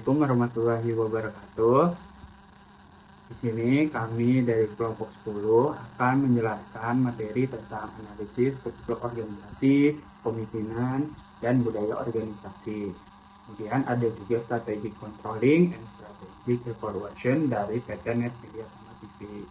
Assalamualaikum warahmatullahi wabarakatuh. Di sini kami dari kelompok 10 akan menjelaskan materi tentang analisis struktur organisasi, kepemimpinan, dan budaya organisasi. Kemudian ada juga strategic controlling and strategic evaluation dari PT Net Media Tama TV.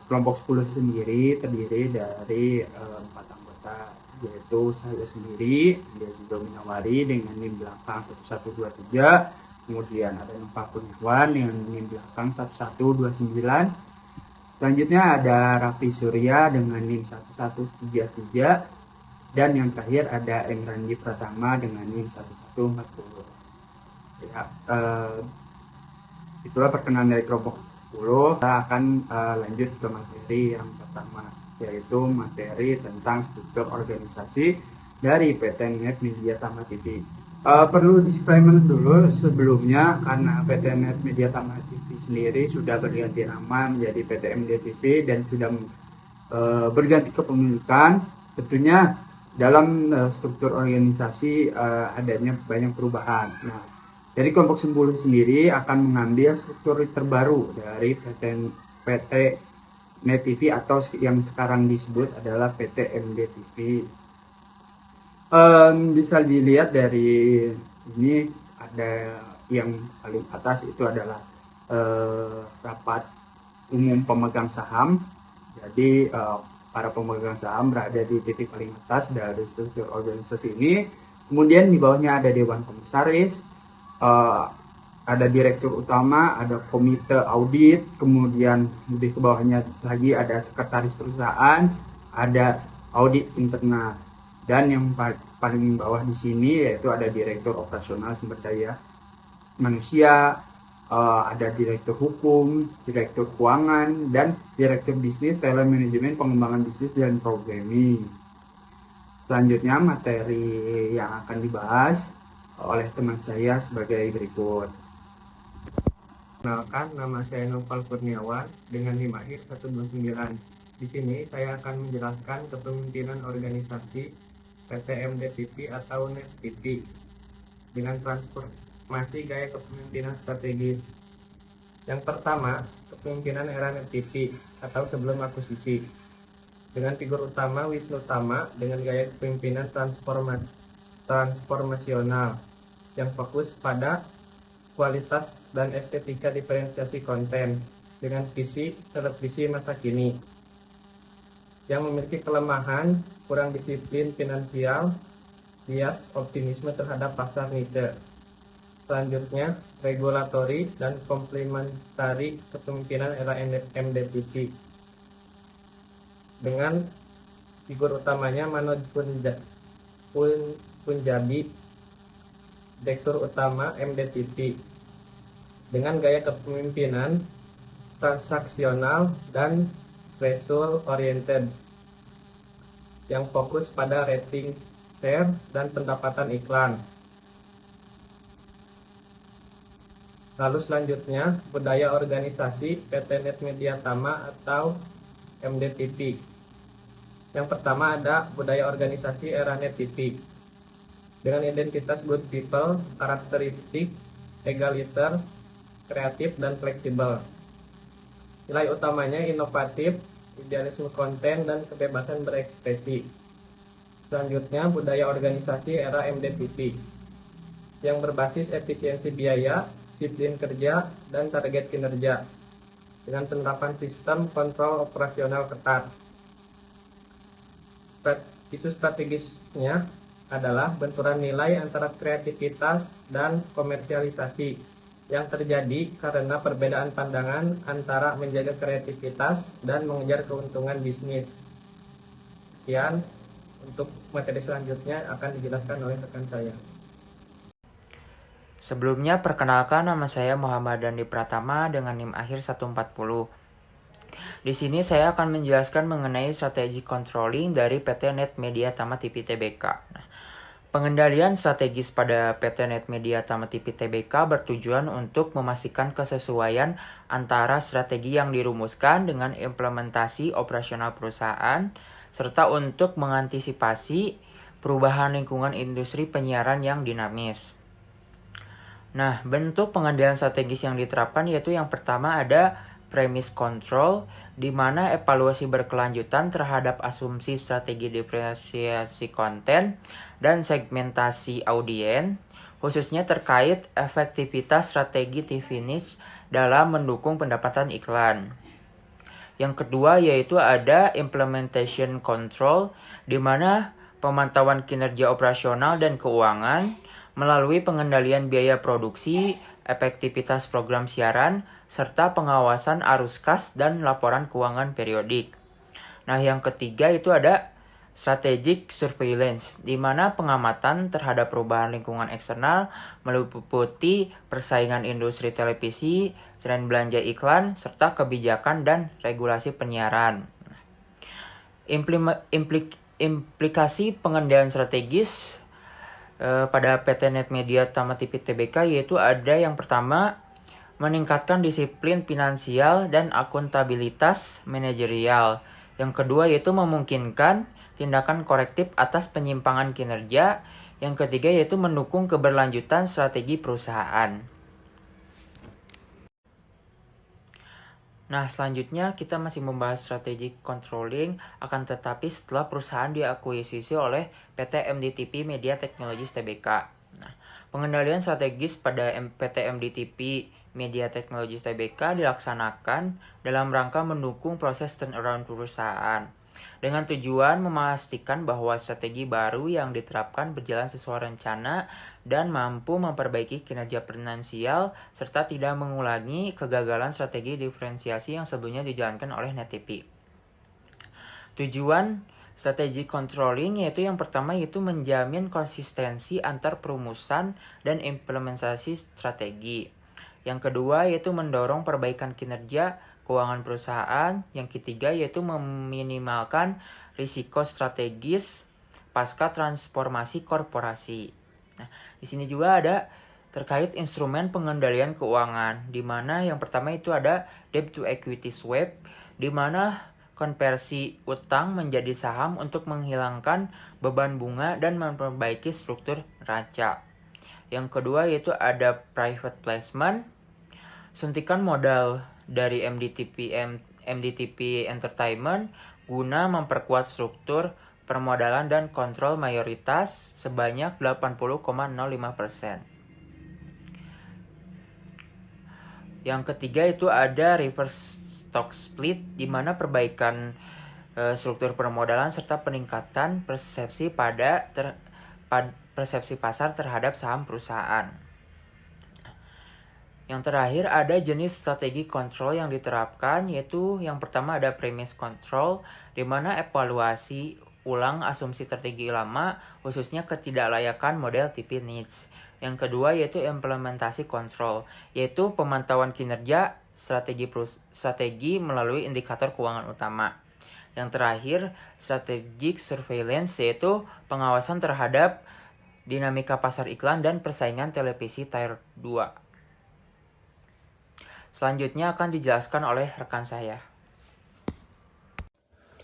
Kelompok 10 sendiri terdiri dari 4 anggota, yaitu saya sendiri, dia juga Minawari dengan NIM belakang 1123, kemudian ada Nova Kurniawan dengan NIM belakang 1129, selanjutnya ada Raffi Surya dengan NIM 1133, dan yang terakhir ada Emranji Pratama dengan NIM 1140. Ya, itulah perkenalan dari kelompok 10. Kita akan lanjut ke materi yang pertama, yaitu materi tentang struktur organisasi dari PT Net Media Tama TV. Perlu disclaimer dulu sebelumnya, karena PT Net Media Tama TV sendiri sudah berganti nama menjadi PT MD TV dan sudah berganti kepemilikan. Tentunya dalam struktur organisasi adanya banyak perubahan. Nah, dari kelompok 10 sendiri akan mengambil struktur terbaru dari PT Net TV atau yang sekarang disebut adalah PT MD TV. Bisa dilihat dari ini, ada yang paling atas itu adalah rapat umum pemegang saham. Jadi para pemegang saham berada di titik paling atas dari struktur organisasi ini. Kemudian di bawahnya ada dewan komisaris, ada direktur utama, ada komite audit, kemudian lebih ke bawahnya lagi ada sekretaris perusahaan, ada audit internal, dan yang paling bawah di sini yaitu ada direktur operasional sumber daya manusia, ada direktur hukum, direktur keuangan, dan direktur bisnis, talent management, pengembangan bisnis, dan programming. Selanjutnya materi yang akan dibahas oleh teman saya sebagai berikut. Kenalkan, nama saya Noval Kurniawan dengan NIM akhir 129. Di sini saya akan menjelaskan kepemimpinan organisasi PT MD TV atau Net TV dengan transformasi gaya kepemimpinan strategis. Yang pertama, kepemimpinan era Net TV atau sebelum akuisisi, dengan figur utama Wisnu Tama dengan gaya kepemimpinan transformasional yang fokus pada kualitas dan estetika diferensiasi konten dengan visi televisi masa kini, yang memiliki kelemahan kurang disiplin finansial, bias optimisme terhadap pasar niche. Selanjutnya, regulatori dan komplementari kepemimpinan era MDTV dengan figur utamanya Manoj Punjabi, direktur utama MDTV dengan gaya kepemimpinan transaksional dan result oriented yang fokus pada rating, share, dan pendapatan iklan. Lalu selanjutnya, budaya organisasi PT Net Media Tama atau MDTV. Yang pertama ada budaya organisasi era Net TV dengan identitas good people, karakteristik egaliter, kreatif, dan fleksibel. Nilai utamanya inovatif, idealisme konten, dan kebebasan berekspresi. Selanjutnya, budaya organisasi era MDTV yang berbasis efisiensi biaya, disiplin kerja, dan target kinerja dengan penerapan sistem kontrol operasional ketat. Isu strategisnya adalah benturan nilai antara kreativitas dan komersialisasi yang terjadi karena perbedaan pandangan antara menjaga kreativitas dan mengejar keuntungan bisnis. Sekian, untuk materi selanjutnya akan dijelaskan oleh rekan saya. Sebelumnya, perkenalkan, nama saya Muhammad Dandi Pratama dengan NIM akhir 140. Di sini saya akan menjelaskan mengenai strategi controlling dari PT Net Media Tama TV Tbk. Pengendalian strategis pada PT Net Media Tama TV Tbk bertujuan untuk memastikan kesesuaian antara strategi yang dirumuskan dengan implementasi operasional perusahaan, serta untuk mengantisipasi perubahan lingkungan industri penyiaran yang dinamis. Nah, bentuk pengendalian strategis yang diterapkan yaitu yang pertama ada premise control, di mana evaluasi berkelanjutan terhadap asumsi strategi diferensiasi konten dan segmentasi audiens, khususnya terkait efektivitas strategi TV niche dalam mendukung pendapatan iklan. Yang kedua yaitu ada implementation control, di mana pemantauan kinerja operasional dan keuangan melalui pengendalian biaya produksi, efektivitas program siaran, serta pengawasan arus kas dan laporan keuangan periodik. Nah, yang ketiga itu ada strategic surveillance, di mana pengamatan terhadap perubahan lingkungan eksternal meliputi persaingan industri televisi, tren belanja iklan, serta kebijakan dan regulasi penyiaran. Implikasi pengendalian strategis pada PT Net Media Tama TV Tbk yaitu ada yang pertama, meningkatkan disiplin finansial dan akuntabilitas manajerial. Yang kedua yaitu memungkinkan tindakan korektif atas penyimpangan kinerja. Yang ketiga yaitu mendukung keberlanjutan strategi perusahaan. Nah, selanjutnya kita masih membahas strategi controlling, akan tetapi setelah perusahaan diakuisisi oleh PT MDTP Media Technologies Tbk. Nah, pengendalian strategis pada PT MDTP Media Technologies Tbk dilaksanakan dalam rangka mendukung proses turnaround perusahaan, dengan tujuan memastikan bahwa strategi baru yang diterapkan berjalan sesuai rencana dan mampu memperbaiki kinerja finansial serta tidak mengulangi kegagalan strategi diferensiasi yang sebelumnya dijalankan oleh Net TV. Tujuan strategi controlling yaitu yang pertama yaitu menjamin konsistensi antar perumusan dan implementasi strategi. Yang kedua yaitu mendorong perbaikan kinerja keuangan perusahaan. Yang ketiga yaitu meminimalkan risiko strategis pasca transformasi korporasi. Nah, di sini juga ada terkait instrumen pengendalian keuangan, di mana yang pertama itu ada debt to equity swap, di mana konversi utang menjadi saham untuk menghilangkan beban bunga dan memperbaiki struktur neraca. Yang kedua yaitu ada private placement, suntikan modal dari MDTP Entertainment guna memperkuat struktur permodalan dan kontrol mayoritas sebanyak 80,05%. Yang ketiga itu ada reverse stock split, di mana perbaikan struktur permodalan serta peningkatan persepsi persepsi pasar terhadap saham perusahaan. Yang terakhir ada jenis strategi kontrol yang diterapkan, yaitu yang pertama ada premise control, di mana evaluasi ulang asumsi strategi lama, khususnya ketidaklayakan model TV niche. Yang kedua yaitu implementasi kontrol, yaitu pemantauan kinerja strategi melalui indikator keuangan utama. Yang terakhir, strategic surveillance, yaitu pengawasan terhadap dinamika pasar iklan dan persaingan televisi tier 2. Selanjutnya akan dijelaskan oleh rekan saya.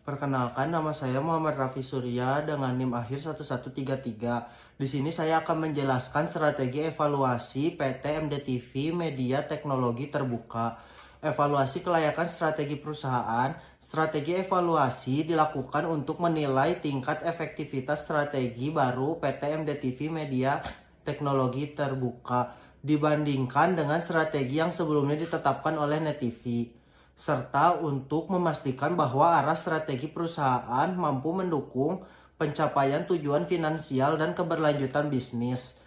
Perkenalkan, nama saya Muhammad Raffi Surya dengan NIM akhir 1133. Di sini saya akan menjelaskan strategi evaluasi PT MDTV Media Teknologi Terbuka. Evaluasi kelayakan strategi perusahaan. Strategi evaluasi dilakukan untuk menilai tingkat efektivitas strategi baru PT MDTV Media Teknologi Terbuka dibandingkan dengan strategi yang sebelumnya ditetapkan oleh Net TV, serta untuk memastikan bahwa arah strategi perusahaan mampu mendukung pencapaian tujuan finansial dan keberlanjutan bisnis.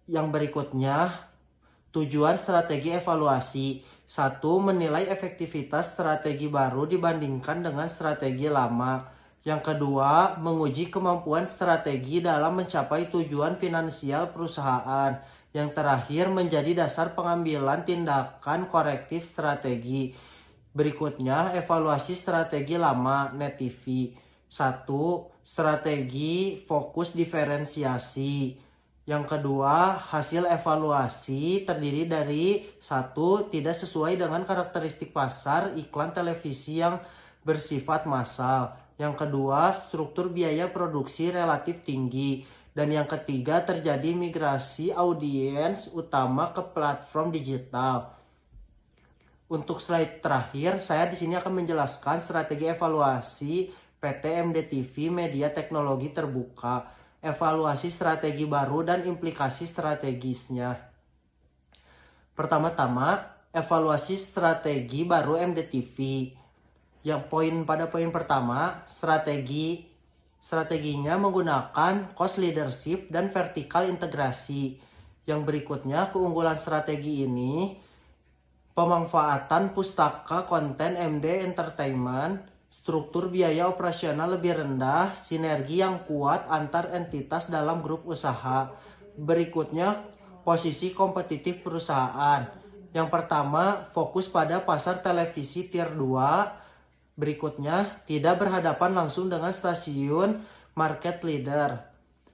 Yang berikutnya, tujuan strategi evaluasi. 1. Menilai efektivitas strategi baru dibandingkan dengan strategi lama. Yang kedua, menguji kemampuan strategi dalam mencapai tujuan finansial perusahaan. Yang terakhir, menjadi dasar pengambilan tindakan korektif strategi. Berikutnya, evaluasi strategi lama Net TV. 1. Strategi fokus diferensiasi. Yang kedua, hasil evaluasi terdiri dari 1. Tidak sesuai dengan karakteristik pasar iklan televisi yang bersifat massal. Yang kedua, struktur biaya produksi relatif tinggi. Dan yang ketiga, terjadi migrasi audiens utama ke platform digital. Untuk slide terakhir, saya di sini akan menjelaskan strategi evaluasi PT MD TV Media Teknologi Terbuka, evaluasi strategi baru dan implikasi strategisnya. Pertama-tama, evaluasi strategi baru MD TV. Pada poin pertama, strateginya menggunakan cost leadership dan vertical integrasi. Yang berikutnya, keunggulan strategi ini, pemanfaatan pustaka konten MD Entertainment, struktur biaya operasional lebih rendah, sinergi yang kuat antar entitas dalam grup usaha. Berikutnya, posisi kompetitif perusahaan. Yang pertama, fokus pada pasar televisi tier 2. Berikutnya, tidak berhadapan langsung dengan stasiun market leader.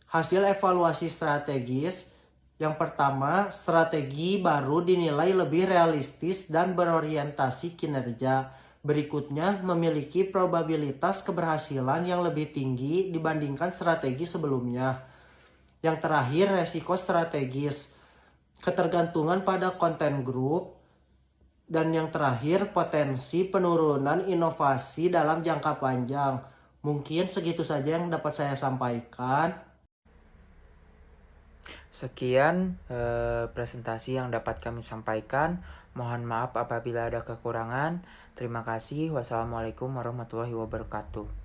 Hasil evaluasi strategis. Yang pertama, strategi baru dinilai lebih realistis dan berorientasi kinerja. Berikutnya, memiliki probabilitas keberhasilan yang lebih tinggi dibandingkan strategi sebelumnya. Yang terakhir, resiko strategis. Ketergantungan pada konten grup. Dan yang terakhir, potensi penurunan inovasi dalam jangka panjang. Mungkin segitu saja yang dapat saya sampaikan. Sekian presentasi yang dapat kami sampaikan. Mohon maaf apabila ada kekurangan. Terima kasih. Wassalamualaikum warahmatullahi wabarakatuh.